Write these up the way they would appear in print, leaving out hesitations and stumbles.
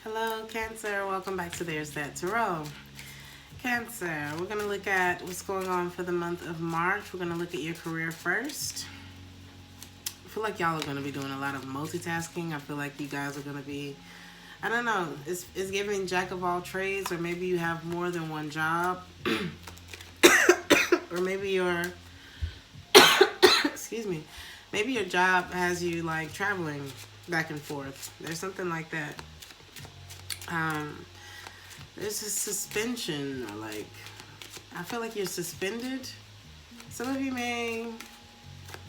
Hello, Cancer. Welcome back to Theresthattarot. Cancer, we're going to look at what's going on for the month of March. We're going to look at your career first. I feel like y'all are going to be doing a lot of multitasking. I feel like you guys are going to be, I don't know, it's giving jack of all trades, or maybe you have more than one job. Or maybe your, excuse me, maybe your job has you like traveling back and forth. There's something like that. There's a suspension, or like, I feel like you're suspended. Some of you may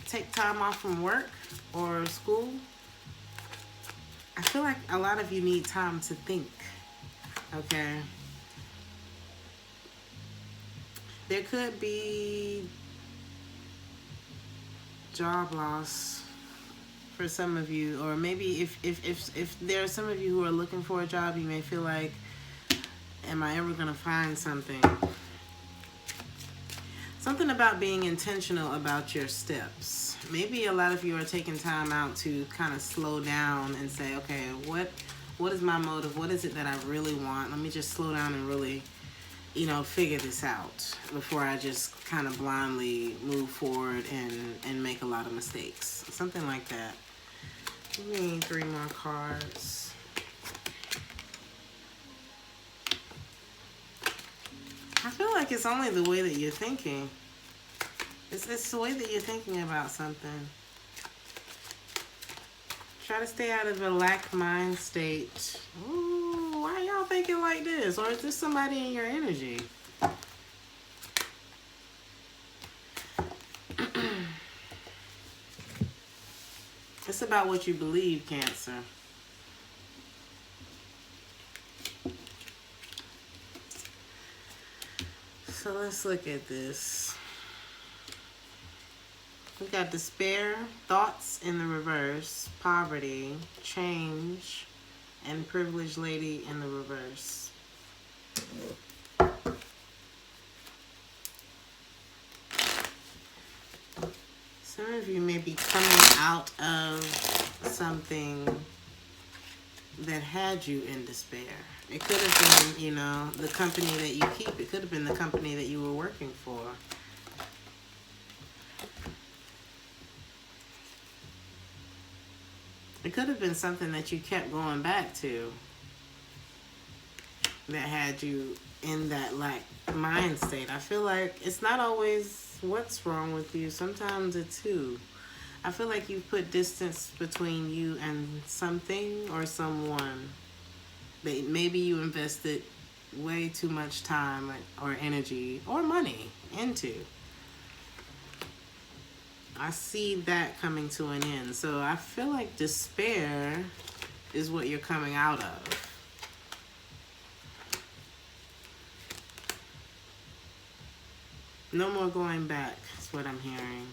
take time off from work or school. I feel like a lot of you need time to think, okay? There could be job loss for some of you, or maybe if there are some of you who are looking for a job, you may feel like, am I ever gonna find something? Something about being intentional about your steps. Maybe a lot of you are taking time out to kind of slow down and say, okay, what is my motive? What is it that I really want? Let me just slow down and really, figure this out before I just kind of blindly move forward and make a lot of mistakes. Something like that. Give me 3 more cards. I feel like it's only the way that you're thinking. It's the way that you're thinking about something. Try to stay out of a lack mind state. Ooh, why y'all thinking like this? Or is this somebody in your energy? It's about what you believe, Cancer. So let's look at this. We got despair, thoughts in the reverse, poverty, change, and privileged lady in the reverse. Some of you may be coming out of something that had you in despair. It could have been, the company that you keep. It could have been the company that you were working for. It could have been something that you kept going back to that had you in that like mind state. I feel like it's not always what's wrong with you. Sometimes it's who. I feel like you put distance between you and something or someone that maybe you invested way too much time or energy or money into. I see that coming to an end. So I feel like despair is what you're coming out of. No more going back is what I'm hearing.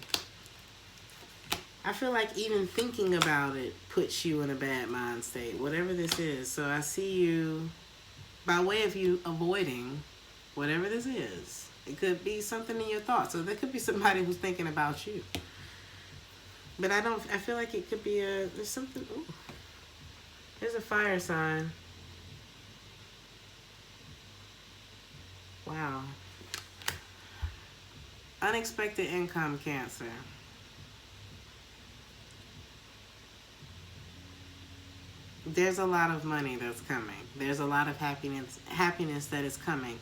I feel like even thinking about it puts you in a bad mind state, whatever this is. So I see you, by way of you avoiding whatever this is. It could be something in your thoughts, or there could be somebody who's thinking about you. But I feel like it could be there's something, ooh, there's a fire sign. Wow. Unexpected income, Cancer. There's a lot of money that's coming. There's a lot of happiness that is coming.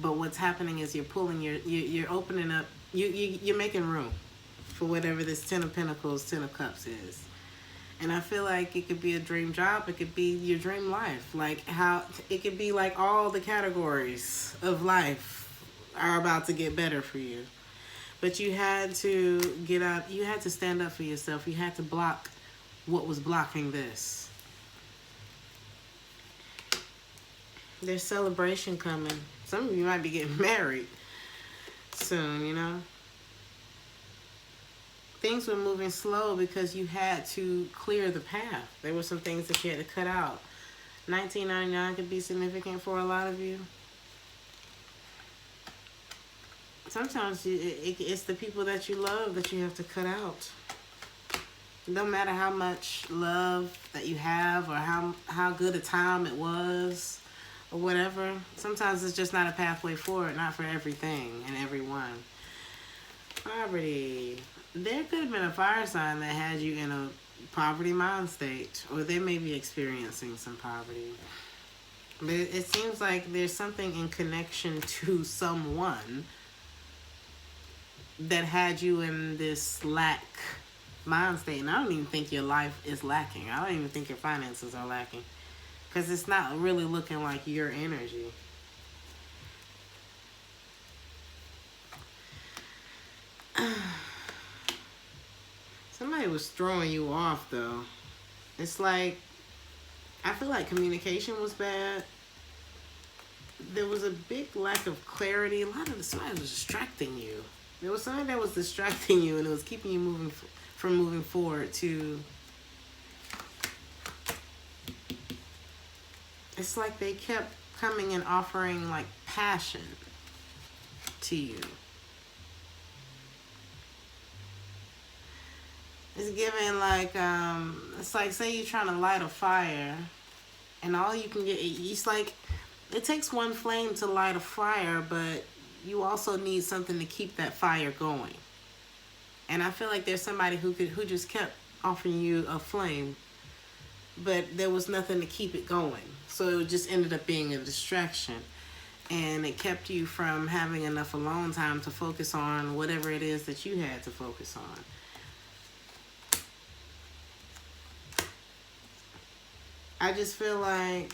But what's happening is you're opening up, you're making room for whatever this 10 of Pentacles, 10 of Cups is. And I feel like it could be a dream job. It could be your dream life. Like how it could be like all the categories of life are about to get better for you. But you had to get out. You had to stand up for yourself. You had to block what was blocking this. There's celebration coming. Some of you might be getting married soon, Things were moving slow because you had to clear the path. There were some things that you had to cut out. 1999 could be significant for a lot of you. Sometimes it's the people that you love that you have to cut out. No matter how much love that you have or how good a time it was or whatever, sometimes it's just not a pathway forward, not for everything and everyone. Poverty. There could have been a fire sign that had you in a poverty mind state, or they may be experiencing some poverty. But it seems like there's something in connection to someone that had you in this lack mind state. And I don't even think your life is lacking. I don't even think your finances are lacking. Because it's not really looking like your energy. Somebody was throwing you off, though. It's like, I feel like communication was bad. There was a big lack of clarity. Somebody was distracting you. There was something that was distracting you, and it was keeping you from moving forward to... It's like they kept coming and offering, like, passion to you. It's giving, like, it's like, say you're trying to light a fire, and all you can get, it's like, it takes one flame to light a fire, but you also need something to keep that fire going. And I feel like there's somebody who just kept offering you a flame, but there was nothing to keep it going. So it just ended up being a distraction. And it kept you from having enough alone time to focus on whatever it is that you had to focus on. I just feel like,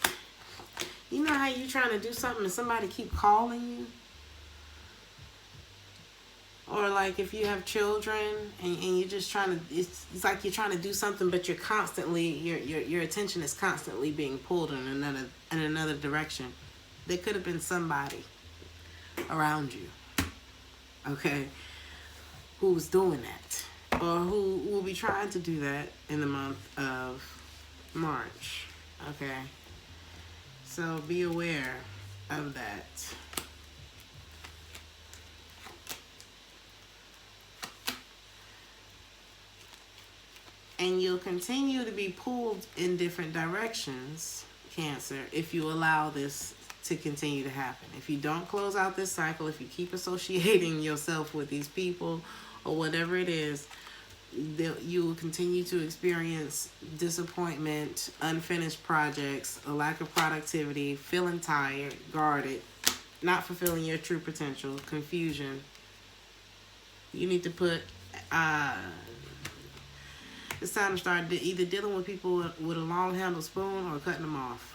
you know how you trying to do something and somebody keep calling you? Or like if you have children and you're just trying to, it's like you're trying to do something, but you're constantly, your attention is constantly being pulled in another direction. There could have been somebody around you, okay, who was doing that, or who will be trying to do that in the month of March, okay? So be aware of that. And you'll continue to be pulled in different directions, Cancer, if you allow this to continue to happen. If you don't close out this cycle, if you keep associating yourself with these people or whatever it is, you will continue to experience disappointment, unfinished projects, a lack of productivity, feeling tired, guarded, not fulfilling your true potential, confusion. You need to put... it's time to start either dealing with people with a long-handled spoon or cutting them off.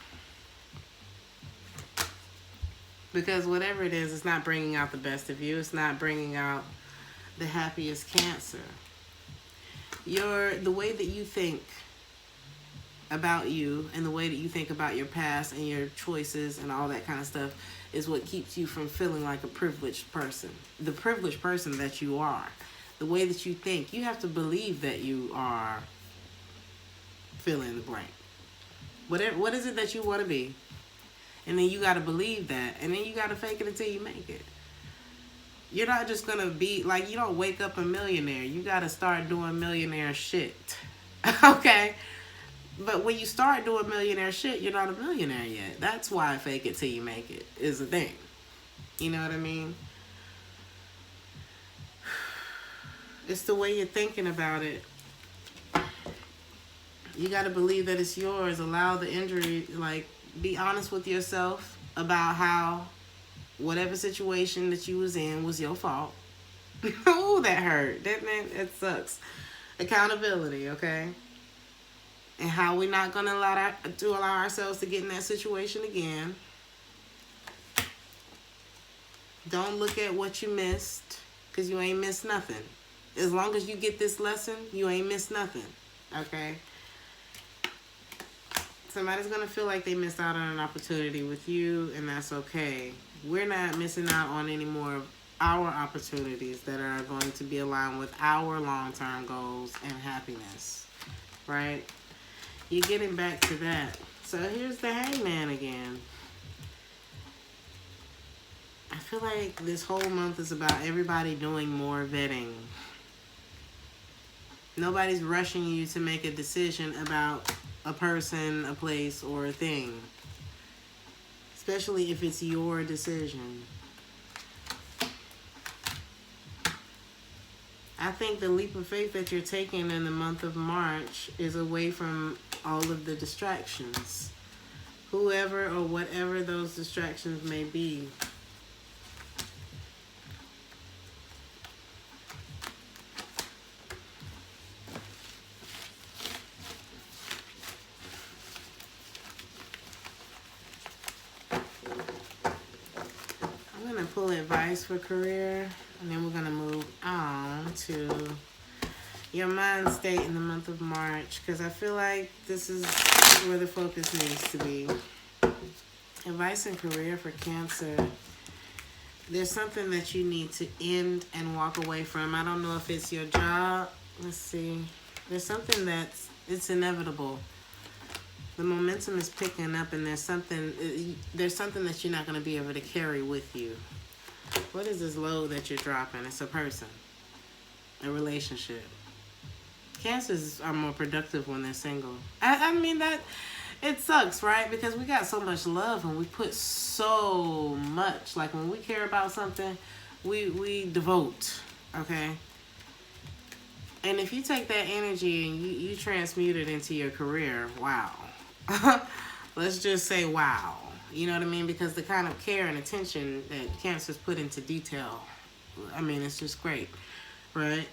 Because whatever it is, it's not bringing out the best of you. It's not bringing out the happiest Cancer. The way that you think about you and the way that you think about your past and your choices and all that kind of stuff is what keeps you from feeling like a privileged person. The privileged person that you are. The way that you think. You have to believe that you are fill in the blank. What is it that you want to be? And then you got to believe that. And then you got to fake it until you make it. You're not just going to be, like, you don't wake up a millionaire. You got to start doing millionaire shit. Okay? But when you start doing millionaire shit, you're not a millionaire yet. That's why fake it till you make it is a thing. You know what I mean? It's the way you're thinking about it. You got to believe that it's yours. Allow the injury, like, be honest with yourself about how whatever situation that you was in was your fault. Oh, that hurt. That sucks. Accountability, okay? And how we're not going to allow ourselves to get in that situation again. Don't look at what you missed, because you ain't missed nothing. As long as you get this lesson, you ain't missed nothing, okay? Somebody's going to feel like they missed out on an opportunity with you, and that's okay. We're not missing out on any more of our opportunities that are going to be aligned with our long-term goals and happiness, right? You're getting back to that. So here's the Hangman again. I feel like this whole month is about everybody doing more vetting. Nobody's rushing you to make a decision about a person, a place, or a thing. Especially if it's your decision. I think the leap of faith that you're taking in the month of March is away from all of the distractions. Whoever or whatever those distractions may be. I'm going to pull advice for career, and then we're going to move on to your mind state in the month of March, because I feel like this is where the focus needs to be. Advice and career for Cancer. There's something that you need to end and walk away from. I don't know if it's your job. Let's see. There's something it's inevitable. The momentum is picking up, and there's something that you're not going to be able to carry with you. What is this load that you're dropping? It's a person, a relationship. Cancers are more productive when they're single. I mean, that it sucks, right? Because we got so much love and we put so much. Like when we care about something, we devote, okay? And if you take that energy and you transmute it into your career, wow. Let's just say wow. You know what I mean? Because the kind of care and attention that Cancers put into detail, I mean, it's just great, right?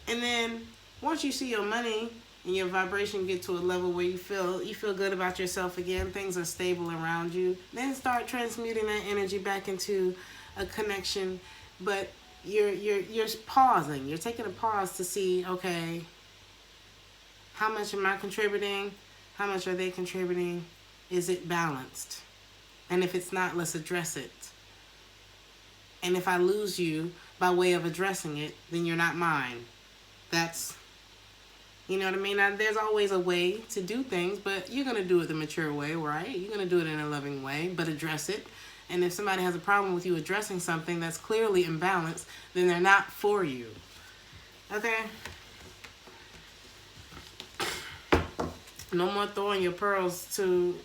And then once you see your money and your vibration get to a level where you feel good about yourself again, things are stable around you, then start transmuting that energy back into a connection. But you're pausing. You're taking a pause to see, okay, how much am I contributing? How much are they contributing? Is it balanced? And if it's not, let's address it. And if I lose you by way of addressing it, then you're not mine. That's, you know what I mean? Now, there's always a way to do things, but you're going to do it the mature way, right? You're going to do it in a loving way, but address it. And if somebody has a problem with you addressing something that's clearly imbalanced, then they're not for you. Okay? No more throwing your pearls to,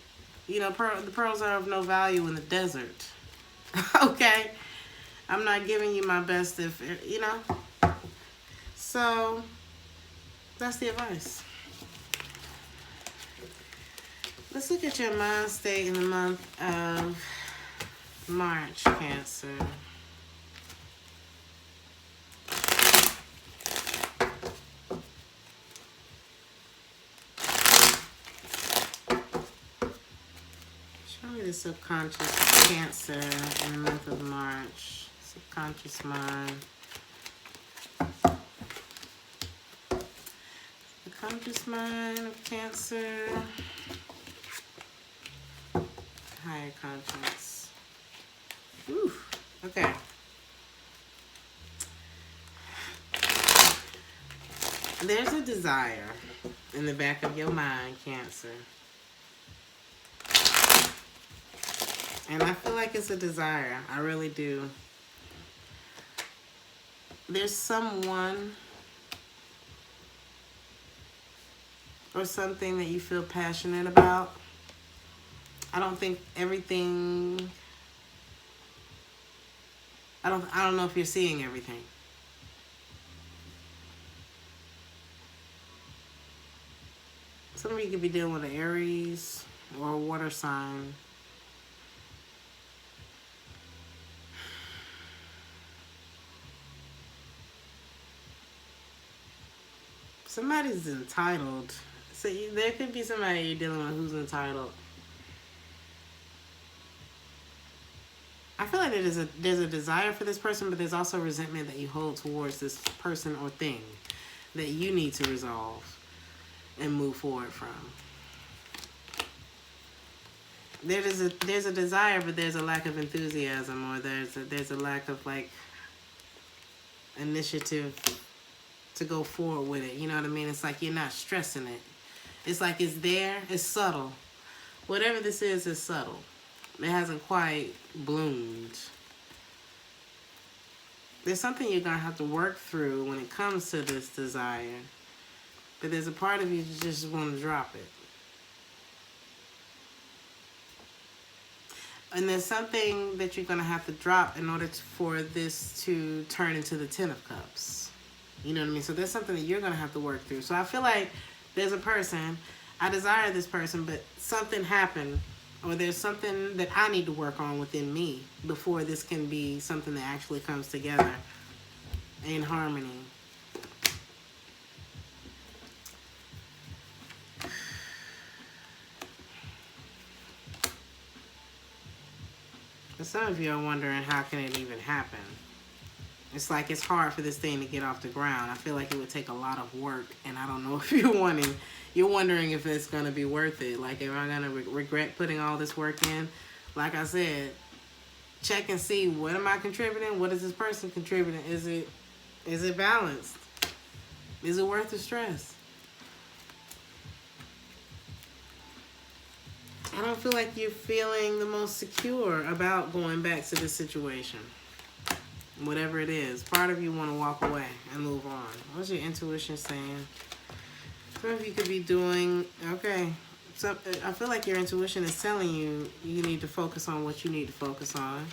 the pearls are of no value in the desert. Okay? I'm not giving you my best if. So, that's the advice. Let's look at your mind state in the month of March, Cancer. Show me the subconscious of Cancer in the month of March. Subconscious mind. Subconscious mind of Cancer. Higher conscience. Whew. Okay. There's a desire in the back of your mind, Cancer. And I feel like it's a desire. I really do. There's someone or something that you feel passionate about. I don't think everything... I don't know if you're seeing everything. Some of you could be dealing with an Aries or a water sign. Somebody's entitled. So there could be somebody you're dealing with who's entitled. I feel like there's a desire for this person, but there's also resentment that you hold towards this person or thing that you need to resolve and move forward from. There's a desire, but there's a lack of enthusiasm, or there's a lack of initiative to go forward with it. You know what I mean? It's like you're not stressing it. It's like it's there. It's subtle. Whatever this is subtle. It hasn't quite bloomed. There's something you're going to have to work through when it comes to this desire. But there's a part of you that just want to drop it. And there's something that you're going to have to drop in order for this to turn into the Ten of Cups. You know what I mean? So there's something that you're going to have to work through. So I feel like there's a person, I desire this person, but something happened, or there's something that I need to work on within me before this can be something that actually comes together in harmony. But some of you are wondering, how can it even happen? It's like it's hard for this thing to get off the ground. I feel like it would take a lot of work, and I don't know if you're wondering if it's going to be worth it. Like, am I going to regret putting all this work in? Like I said, check and see, what am I contributing? What is this person contributing? Is it balanced? Is it worth the stress? I don't feel like you're feeling the most secure about going back to this situation. Whatever it is, part of you want to walk away and move on. What's your intuition saying? Some of you could be doing, okay. So I feel like your intuition is telling you you need to focus on what you need to focus on.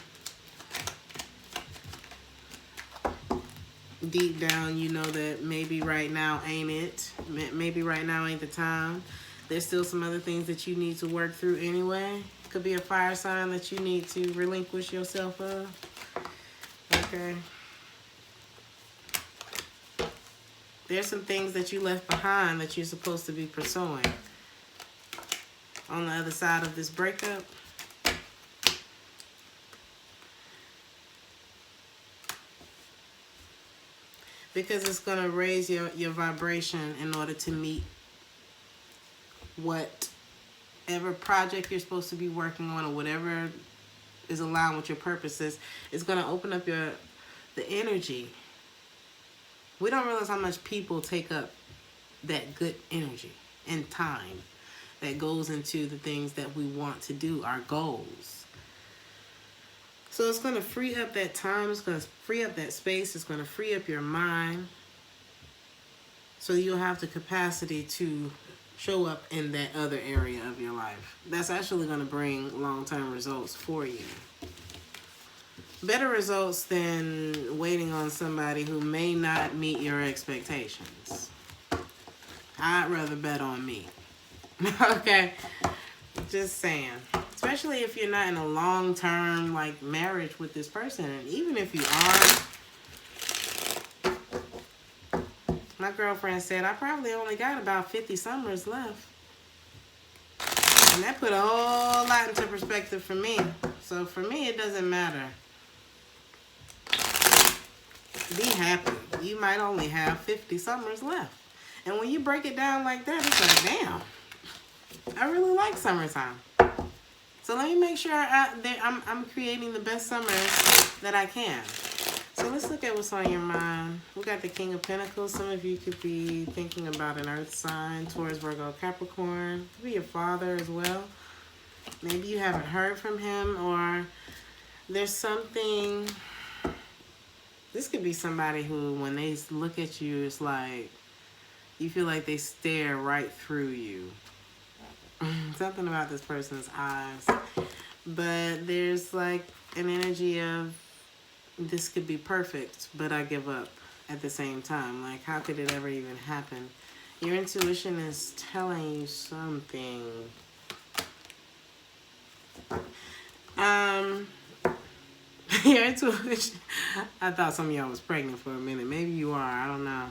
Deep down, you know that maybe right now ain't it. Maybe right now ain't the time. There's still some other things that you need to work through anyway. Could be a fire sign that you need to relinquish yourself of. Okay. There's some things that you left behind that you're supposed to be pursuing on the other side of this breakup. Because it's going to raise your vibration in order to meet whatever project you're supposed to be working on, or whatever is aligned with your purposes. It's going to open up the energy. We don't realize how much people take up that good energy and time that goes into the things that we want to do, our goals. So it's going to free up that time. It's going to free up that space. It's going to free up your mind. So you'll have the capacity to show up in that other area of your life. That's actually going to bring long-term results for you. Better results than waiting on somebody who may not meet your expectations. I'd rather bet on me. Okay? Just saying. Especially if you're not in a long-term marriage with this person. And even if you are, my girlfriend said, I probably only got about 50 summers left. And that put a whole lot into perspective for me. So for me, it doesn't matter. Be happy. You might only have 50 summers left. And when you break it down like that, it's like, damn, I really like summertime. So let me make sure I'm creating the best summers that I can. So let's look at what's on your mind. We got the King of Pentacles. Some of you could be thinking about an earth sign, Taurus, Virgo, Capricorn. Could be your father as well. Maybe you haven't heard from him, or there's something. This could be somebody who, when they look at you, it's like you feel like they stare right through you. Something about this person's eyes. But there's like an energy of, this could be perfect, but I give up at the same time. Like, how could it ever even happen? Your intuition is telling you something. Your intuition, I thought some of y'all was pregnant for a minute. Maybe you are, I don't know.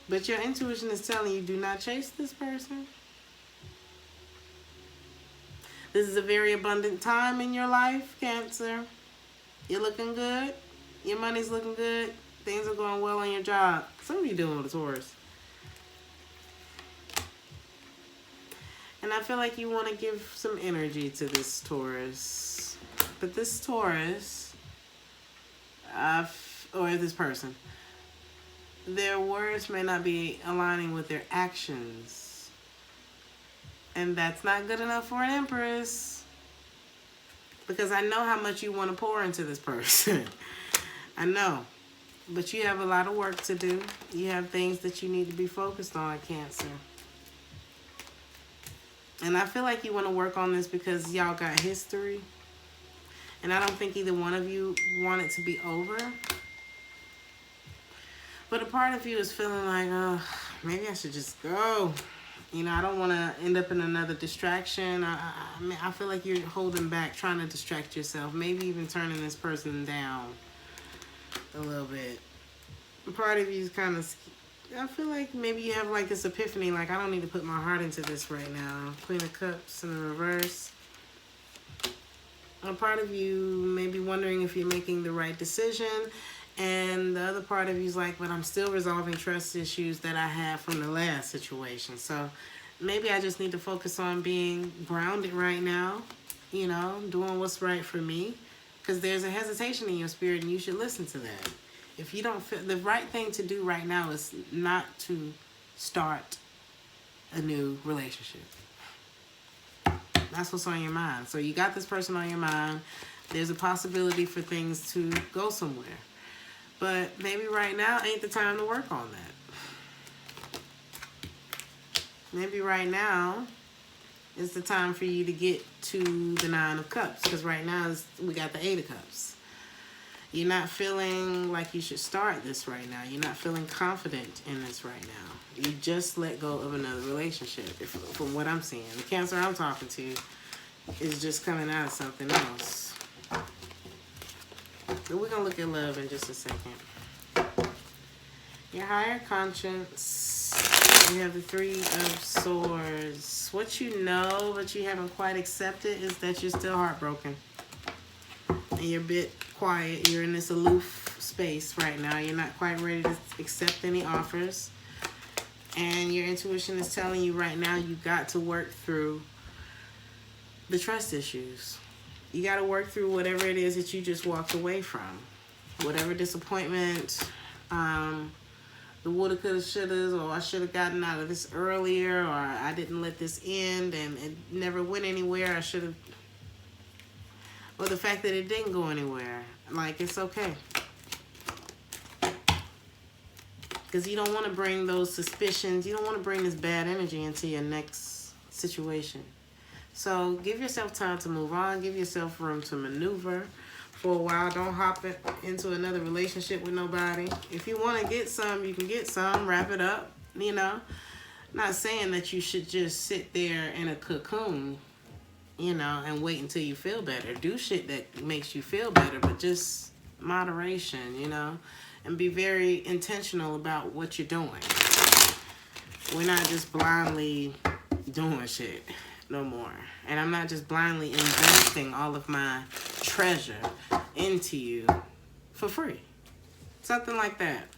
But your intuition is telling you, do not chase this person. This is a very abundant time in your life, Cancer. You're looking good. Your money's looking good. Things are going well on your job. Some of you dealing with a Taurus. And I feel like you want to give some energy to this Taurus. But this Taurus, or this person, their words may not be aligning with their actions. And that's not good enough for an Empress. Because I know how much you want to pour into this person. I know. But you have a lot of work to do. You have things that you need to be focused on, Cancer. And I feel like you want to work on this because y'all got history. And I don't think either one of you want it to be over. But a part of you is feeling like, oh, maybe I should just go. You know, I don't want to end up in another distraction. I feel like you're holding back, trying to distract yourself. Maybe even turning this person down a little bit. Part of you is kind of, I feel like maybe you have like this epiphany, like I don't need to put my heart into this right now. Queen of Cups in the reverse. A part of you may be wondering if you're making the right decision. And the other part of you is like, but I'm still resolving trust issues that I had from the last situation. So maybe I just need to focus on being grounded right now, you know, doing what's right for me. Because there's a hesitation in your spirit and you should listen to that. If you don't feel, the right thing to do right now is not to start a new relationship. That's what's on your mind. So you got this person on your mind. There's a possibility for things to go somewhere. But maybe right now ain't the time to work on that. Maybe right now is the time for you to get to the 9 of Cups. Because right now we got the 8 of Cups. You're not feeling like you should start this right now. You're not feeling confident in this right now. You just let go of another relationship, from what I'm seeing. The Cancer I'm talking to is just coming out of something else. But we're going to look at love in just a second. Your higher conscience. You have the 3 of Swords. What you know, but you haven't quite accepted, is that you're still heartbroken. And you're a bit quiet. You're in this aloof space right now. You're not quite ready to accept any offers. And your intuition is telling you right now you got to work through the trust issues. You got to work through whatever it is that you just walked away from. Whatever disappointment, the woulda, coulda, shouldas, or I should have gotten out of this earlier, or I didn't let this end and it never went anywhere. I should have. Or the fact that it didn't go anywhere. Like, it's okay. Because you don't want to bring those suspicions. You don't want to bring this bad energy into your next situation. So give yourself time to move on. Give yourself room to maneuver for a while. Don't hop into another relationship with nobody. If you want to get some, you can get some. Wrap it up, you know. Not saying that you should just sit there in a cocoon, you know, and wait until you feel better. Do shit that makes you feel better, but just moderation, you know, and be very intentional about what you're doing. We're not just blindly doing shit no more. And I'm not just blindly investing all of my treasure into you for free. Something like that.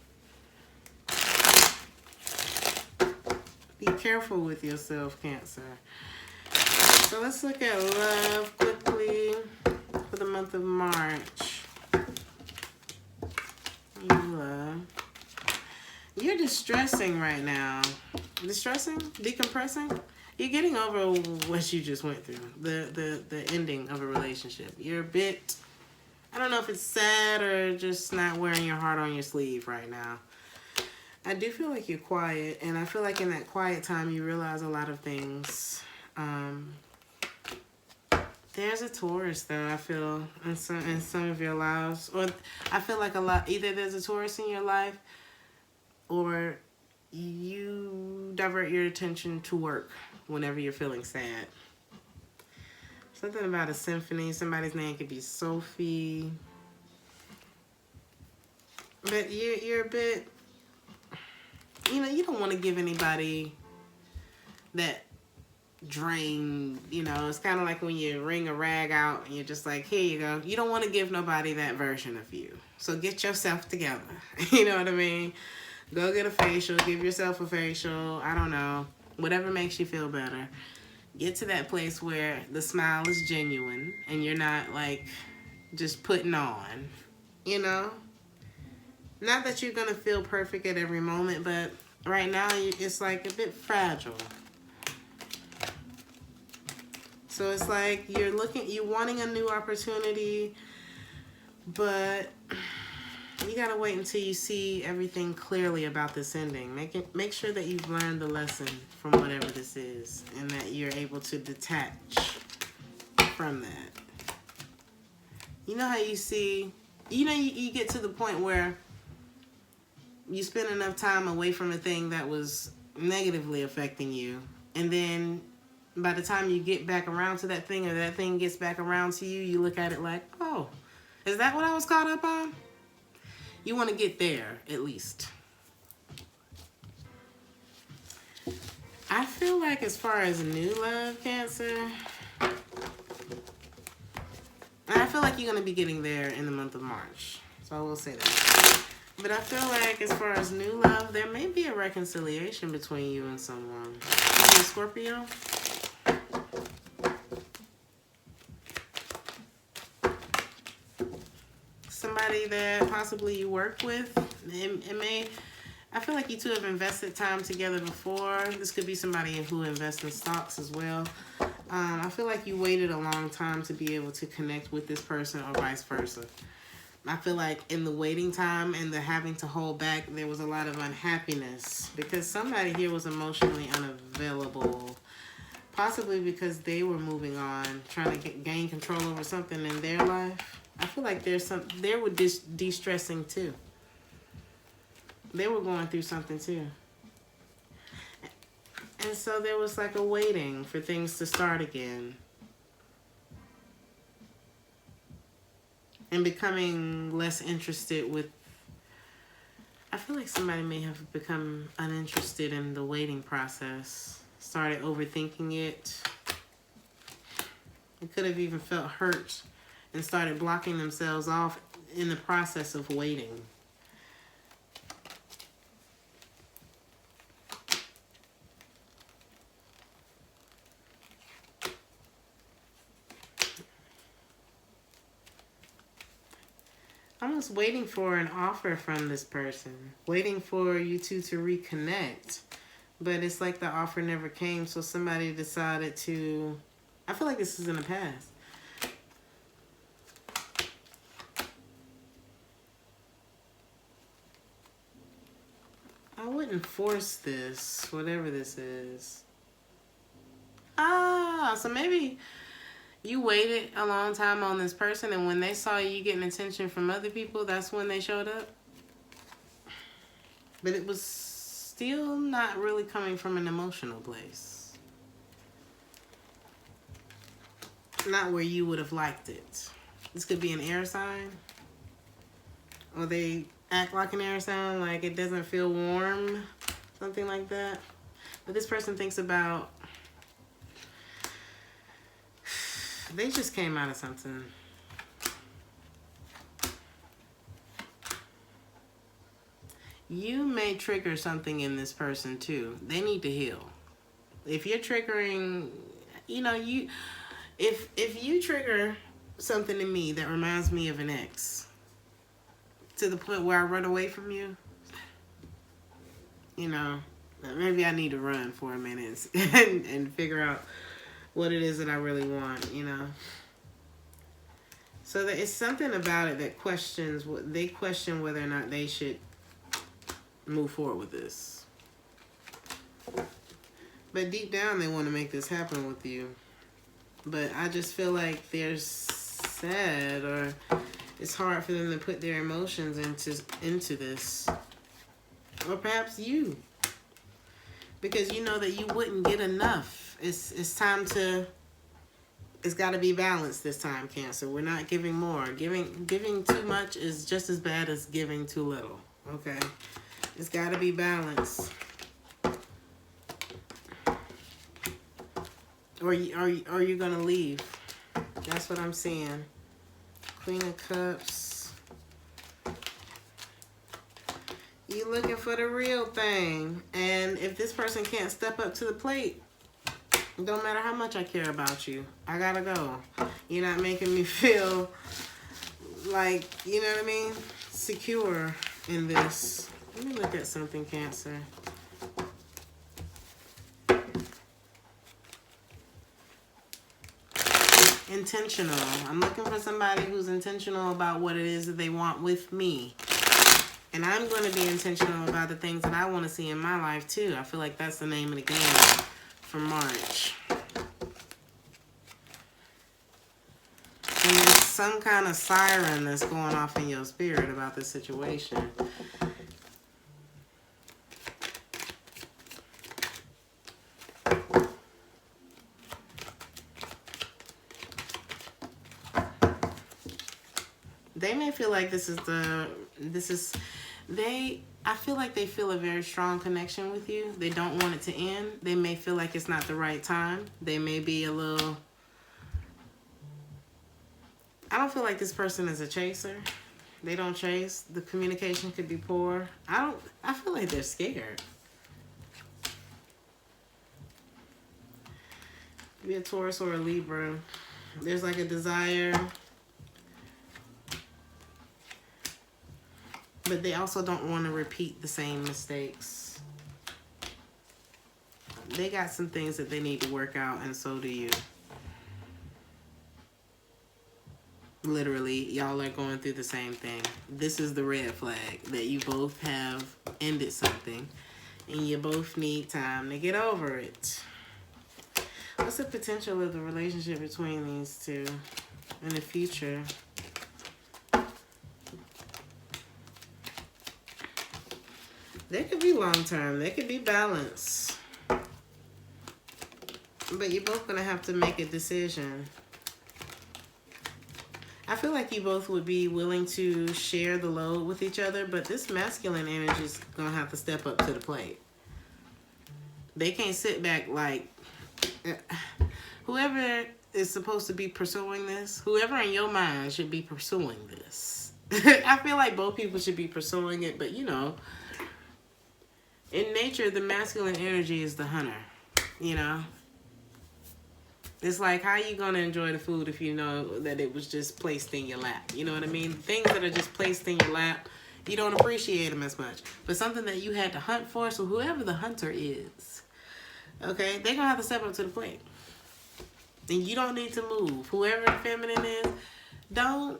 Be careful with yourself, Cancer. So let's look at love quickly for the month of March. Love. You're distressing right now. Distressing? Decompressing? You're getting over what you just went through. The ending of a relationship. You're a bit, I don't know if it's sad or just not wearing your heart on your sleeve right now. I do feel like you're quiet, and I feel like in that quiet time you realize a lot of things. There's a Taurus though, I feel, in some of your lives. Or I feel like a lot, either there's a Taurus in your life or you divert your attention to work whenever you're feeling sad. Something about a symphony. Somebody's name could be Sophie. But you're a bit, you know, you don't want to give anybody that drain, you know. It's kind of like when you wring a rag out and you're just like, here you go. You don't want to give nobody that version of you. So get yourself together. You know what I mean? Go get a facial. Give yourself a facial. I don't know. Whatever makes you feel better. Get to that place where the smile is genuine and you're not like just putting on, you know? Not that you're going to feel perfect at every moment, but right now it's like a bit fragile. So it's like you're wanting a new opportunity, but you gotta wait until you see everything clearly about this ending. Make sure that you've learned the lesson from whatever this is, and that you're able to detach from that. You know how you see, you get to the point where you spend enough time away from a thing that was negatively affecting you, and then by the time you get back around to that thing, or that thing gets back around to you, you look at it like, oh, is that what I was caught up on? You want to get there, at least. I feel like as far as new love, Cancer, I feel like you're going to be getting there in the month of March. So I will say that. But I feel like as far as new love, there may be a reconciliation between you and someone. Are you a Scorpio? Somebody that possibly you work with. I feel like you two have invested time together before. This could be somebody who invests in stocks as well. I feel like you waited a long time to be able to connect with this person, or vice versa. I feel like in the waiting time and the having to hold back, there was a lot of unhappiness because somebody here was emotionally unavailable, possibly because they were moving on, trying to gain control over something in their life. I feel like they were de-stressing too. They were going through something too. And so there was like a waiting for things to start again. And becoming less interested with... I feel like somebody may have become uninterested in the waiting process. Started overthinking it. It could have even felt hurt and started blocking themselves off in the process of waiting. Almost waiting for an offer from this person, waiting for you two to reconnect, but it's like the offer never came, so somebody decided to... I feel like this is in the past. I wouldn't force this, whatever this is. So maybe you waited a long time on this person, and when they saw you getting attention from other people, that's when they showed up. But it was still not really coming from an emotional place. Not where you would have liked it. This could be an air sign. Or they act like an air sign, like it doesn't feel warm. Something like that. But this person thinks about... They just came out of something. You may trigger something in this person too. They need to heal. If you're triggering, if you trigger something in me that reminds me of an ex, to the point where I run away from you, maybe I need to run for a minute and figure out what it is that I really want, So that it's something about it that they question whether or not they should move forward with this. But deep down, they want to make this happen with you. But I just feel like they're sad, or it's hard for them to put their emotions into this. Or perhaps you. Because you know that you wouldn't get enough. It's time to... It's got to be balanced this time, Cancer. We're not giving more. Giving too much is just as bad as giving too little. Okay? It's got to be balanced. Or are you going to leave? That's what I'm seeing. Queen of Cups. You looking for the real thing. And if this person can't step up to the plate, it don't matter how much I care about you. I gotta go. You're not making me feel like, you know what I mean? Secure in this. Let me look at something, Cancer. Intentional. I'm looking for somebody who's intentional about what it is that they want with me. And I'm going to be intentional about the things that I want to see in my life, too. I feel like that's the name of the game for March. And there's some kind of siren that's going off in your spirit about this situation. They may feel like I feel like they feel a very strong connection with you. They don't want it to end. They may feel like it's not the right time. They may be a little... I don't feel like this person is a chaser. They don't chase. The communication could be poor. I feel like they're scared. Be a Taurus or a Libra. There's like a desire... but they also don't want to repeat the same mistakes. They got some things that they need to work out, and so do you. Literally, y'all are going through the same thing. This is the red flag, that you both have ended something, and you both need time to get over it. What's the potential of the relationship between these two in the future? They could be long-term. They could be balanced. But you're both going to have to make a decision. I feel like you both would be willing to share the load with each other, but this masculine energy is going to have to step up to the plate. They can't sit back like... whoever is supposed to be pursuing this, whoever in your mind should be pursuing this. I feel like both people should be pursuing it, but you know... in nature, the masculine energy is the hunter, you know? It's like, how are you going to enjoy the food if you know that it was just placed in your lap? You know what I mean? Things that are just placed in your lap, you don't appreciate them as much. But something that you had to hunt for, so whoever the hunter is, okay, they're going to have to step up to the plate. And you don't need to move. Whoever the feminine is, don't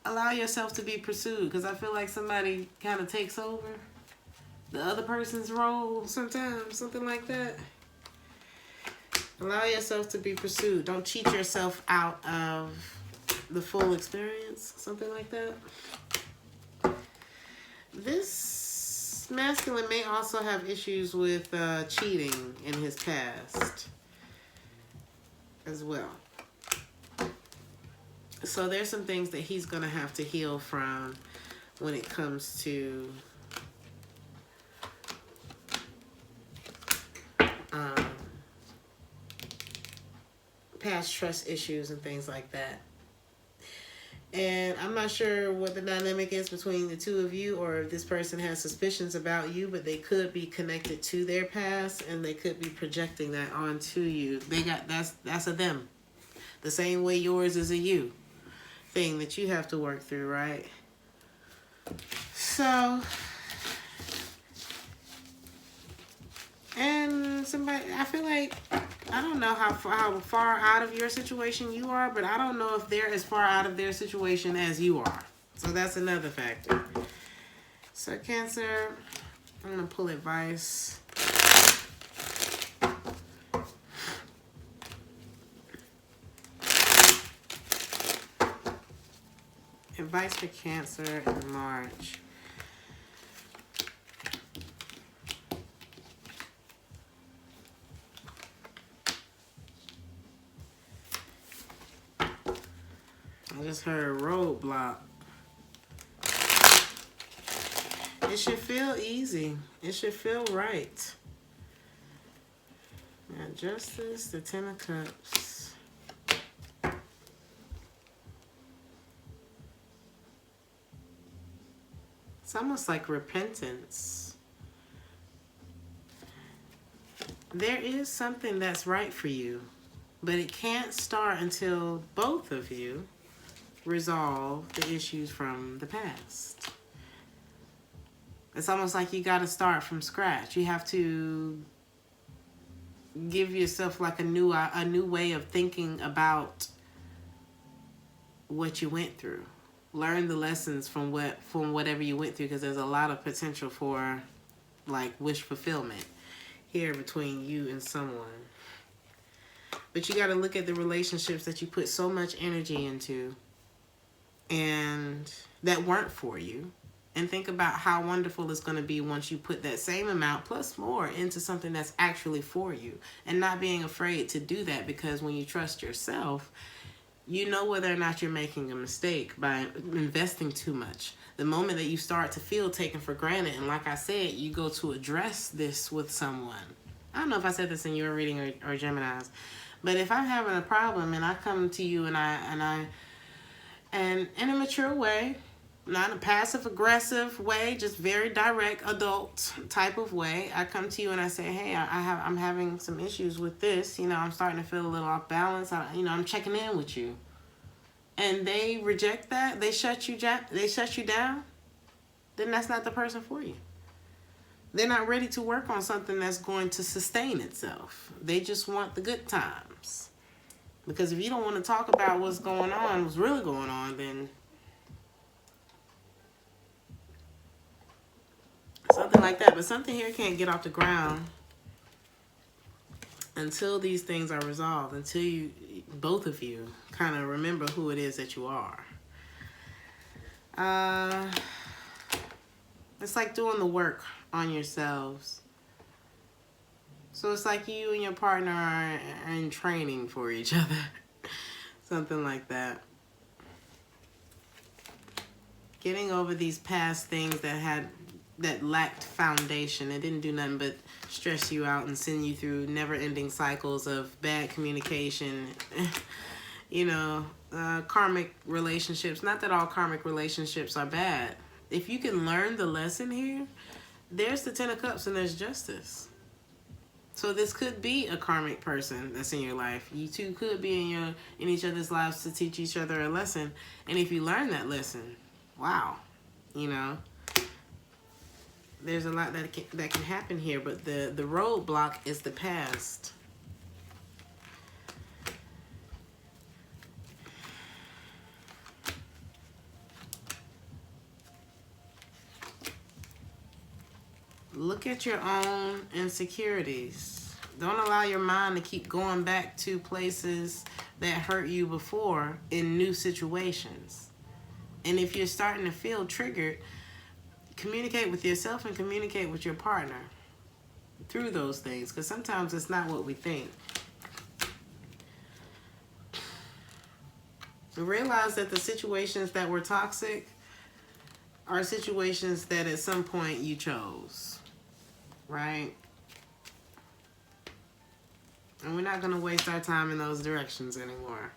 allow yourself to be pursued, because I feel like somebody kind of takes over the other person's role sometimes, something like that. Allow yourself to be pursued. Don't cheat yourself out of the full experience, something like that. This masculine may also have issues with cheating in his past as well. So there's some things that he's going to have to heal from when it comes to past trust issues and things like that. And I'm not sure what the dynamic is between the two of you, or if this person has suspicions about you, but they could be connected to their past and they could be projecting that onto you. That's a them. The same way yours is a you thing that you have to work through, right? So, and somebody, I feel like, I don't know how far out of your situation you are, but I don't know if they're as far out of their situation as you are. So that's another factor. So Cancer, I'm going to pull advice. Advice for Cancer in March. I just heard roadblock. It should feel easy. It should feel right. Now, Justice, the Ten of Cups. It's almost like repentance. There is something that's right for you, but it can't start until both of you resolve the issues from the past. It's almost like you got to start from scratch. You have to give yourself like a new way of thinking about what you went through. learn the lessons from whatever you went through, because there's a lot of potential for like wish fulfillment here between you and someone. But you got to look at the relationships that you put so much energy into and that weren't for you, and think about how wonderful it's going to be once you put that same amount plus more into something that's actually for you, and not being afraid to do that, because when you trust yourself, you know whether or not you're making a mistake by investing too much. The moment that you start to feel taken for granted, and like I said, you go to address this with someone. I don't know if I said this in your reading or Gemini's, but if I'm having a problem and I come to you and in a mature way, not a passive aggressive way, just very direct adult type of way, I come to you and I say, hey, I'm having some issues with this. You know, I'm starting to feel a little off balance. I'm checking in with you. And they reject that, they shut you down, then that's not the person for you. They're not ready to work on something that's going to sustain itself. They just want the good times. Because if you don't want to talk about what's really going on, then something like that. But something here can't get off the ground until these things are resolved, until you, both of you, kind of remember who it is that you are. It's like doing the work on yourselves. So it's like you and your partner are in training for each other. Something like that. Getting over these past things that lacked foundation. It didn't do nothing but stress you out and send you through never-ending cycles of bad communication. Karmic relationships. Not that all karmic relationships are bad. If you can learn the lesson here, there's the Ten of Cups and there's justice. So this could be a karmic person that's in your life. You two could be in each other's lives to teach each other a lesson. And if you learn that lesson, wow, there's a lot that can happen here. But the roadblock is the past. Look at your own insecurities. Don't allow your mind to keep going back to places that hurt you before in new situations. And if you're starting to feel triggered, communicate with yourself and communicate with your partner through those things, because sometimes it's not what we think. Realize that the situations that were toxic are situations that at some point you chose. Right? And we're not going to waste our time in those directions anymore.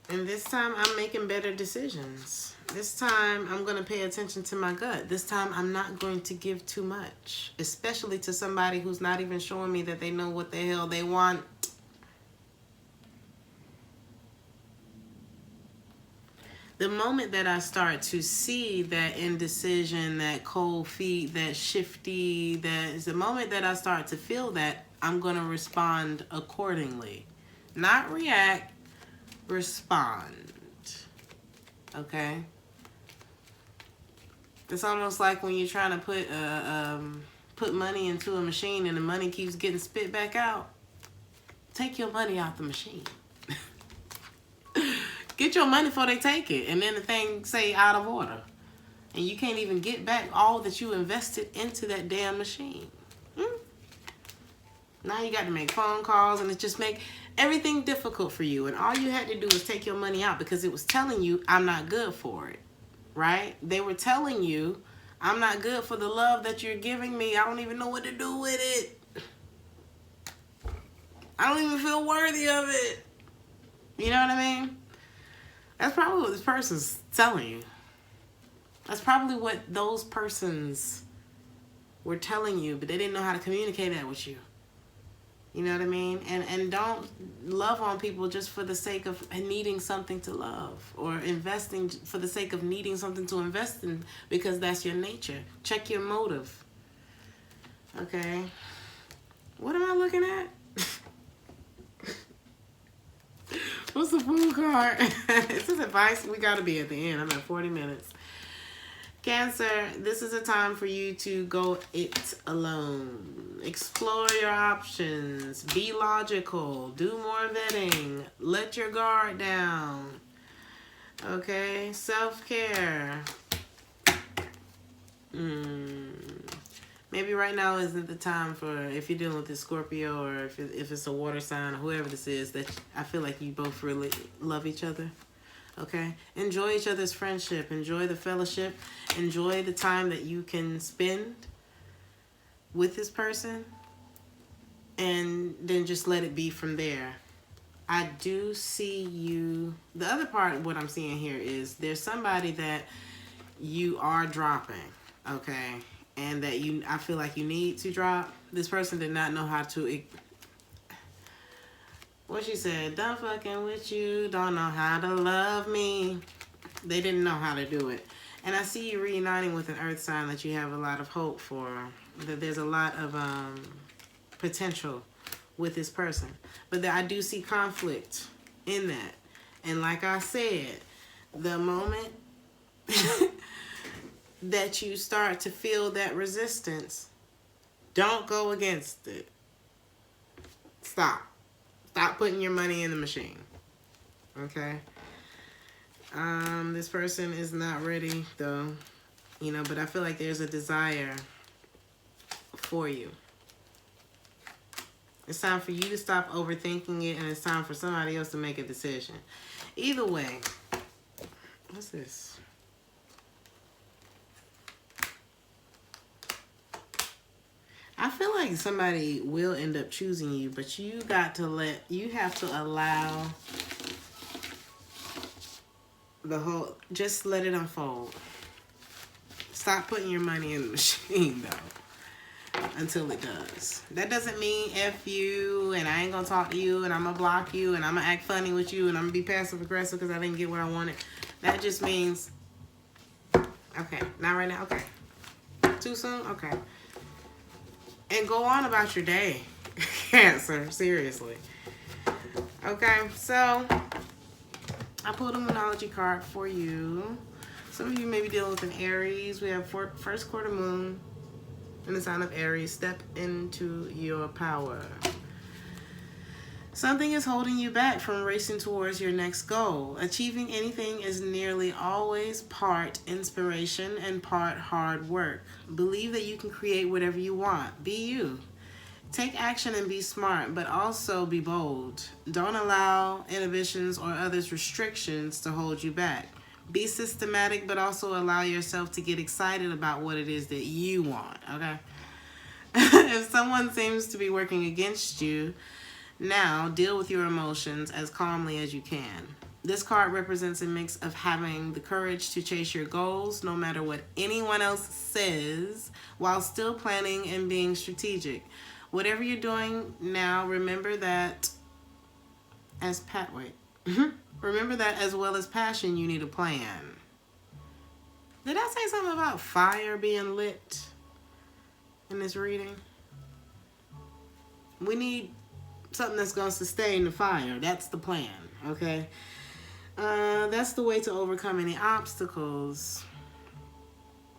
And this time I'm making better decisions. This time I'm going to pay attention to my gut. This time I'm not going to give too much, especially to somebody who's not even showing me that they know what the hell they want. The moment that I start to see that indecision, that cold feet, that shifty, that is the moment that I start to feel that, I'm going to respond accordingly. Not react, respond. Okay? It's almost like when you're trying to put money into a machine and the money keeps getting spit back out. Take your money out the machine. Get your money before they take it. And then the thing say out of order. And you can't even get back all that you invested into that damn machine. Now you got to make phone calls, and it just make everything difficult for you. And all you had to do was take your money out because it was telling you, I'm not good for it. Right? They were telling you, I'm not good for the love that you're giving me. I don't even know what to do with it. I don't even feel worthy of it. You know what I mean? That's probably what this person's telling you. That's probably what those persons were telling you, but they didn't know how to communicate that with you. You know what I mean? And don't love on people just for the sake of needing something to love, or investing for the sake of needing something to invest in because that's your nature. Check your motive. Okay. What am I looking at? What's the Fool card. This is advice. We got to be at the end. I'm at 40 minutes. Cancer, this is a time for you to go it alone. Explore your options. Be logical. Do more vetting. Let your guard down. Okay? Self-care. Maybe right now isn't the time for, if you're dealing with a Scorpio or if it's a water sign or whoever this is, that I feel like you both really love each other. Okay? Enjoy each other's friendship. Enjoy the fellowship. Enjoy the time that you can spend with this person. And then just let it be from there. I do see you. The other part of what I'm seeing here is there's somebody that you are dropping. Okay? And that I feel like you need to drop. This person did not know how to. What she said, done fucking with you, don't know how to love me. They didn't know how to do it. And I see you reuniting with an earth sign that you have a lot of hope for. That there's a lot of potential with this person. But I do see conflict in that. And like I said, the moment that you start to feel that resistance, don't go against it. Stop. Stop putting your money in the machine. Okay? This person is not ready, though. You know, but I feel like there's a desire for you. It's time for you to stop overthinking it, and it's time for somebody else to make a decision. Either way, what's this? I feel like somebody will end up choosing you, but you have to allow just let it unfold. Stop putting your money in the machine, though, until it does. That doesn't mean F you, and I ain't gonna talk to you, and I'm gonna block you, and I'm gonna act funny with you, and I'm gonna be passive aggressive because I didn't get what I wanted. That just means, okay, not right now, okay. Too soon? Okay. And go on about your day, Cancer, seriously. Okay, so I pulled a Moonology card for you. Some of you may be dealing with an Aries. We have first quarter moon in the sign of Aries. Step into your power. Something is holding you back from racing towards your next goal. Achieving anything is nearly always part inspiration and part hard work. Believe that you can create whatever you want. Be you. Take action and be smart, but also be bold. Don't allow inhibitions or others' restrictions to hold you back. Be systematic, but also allow yourself to get excited about what it is that you want, okay? If someone seems to be working against you, now, deal with your emotions as calmly as you can. This card represents a mix of having the courage to chase your goals, no matter what anyone else says, while still planning and being strategic. Whatever you're doing now, remember that remember that as well as passion, you need a plan. Did I say something about fire being lit in this reading? We need something that's going to sustain the fire. That's the plan, okay? That's the way to overcome any obstacles.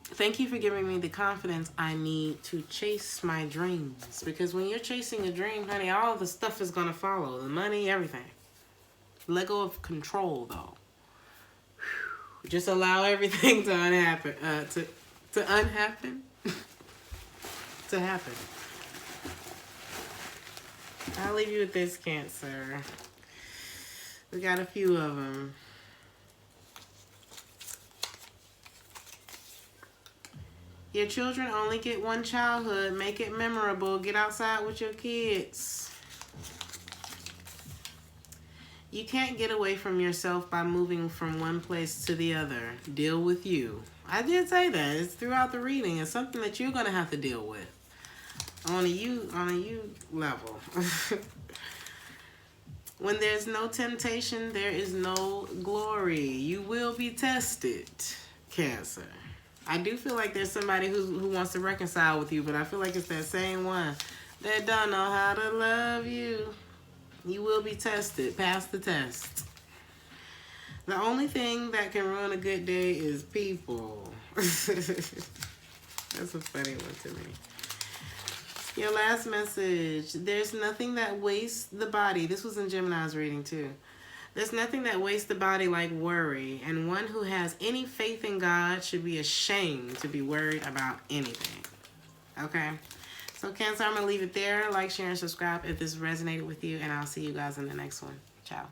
Thank you for giving me the confidence I need to chase my dreams. Because when you're chasing a dream, honey, all the stuff is going to follow. The money, everything. Let go of control, though. Just allow everything to unhappen. To unhappen? To happen. I'll leave you with this, Cancer. We got a few of them. Your children only get one childhood. Make it memorable. Get outside with your kids. You can't get away from yourself by moving from one place to the other. Deal with you. I did say that. It's throughout the reading. It's something that you're going to have to deal with. On a you level. When there's no temptation, there is no glory. You will be tested, Cancer. I do feel like there's somebody who wants to reconcile with you, but I feel like it's that same one that don't know how to love you. You will be tested. Pass the test. The only thing that can ruin a good day is people. That's a funny one to me. Your last message. There's nothing that wastes the body. This was in Gemini's reading too. There's nothing that wastes the body like worry, and one who has any faith in God should be ashamed to be worried about anything. Okay? So Cancer, I'm going to leave it there. Like, share, and subscribe if this resonated with you, and I'll see you guys in the next one. Ciao.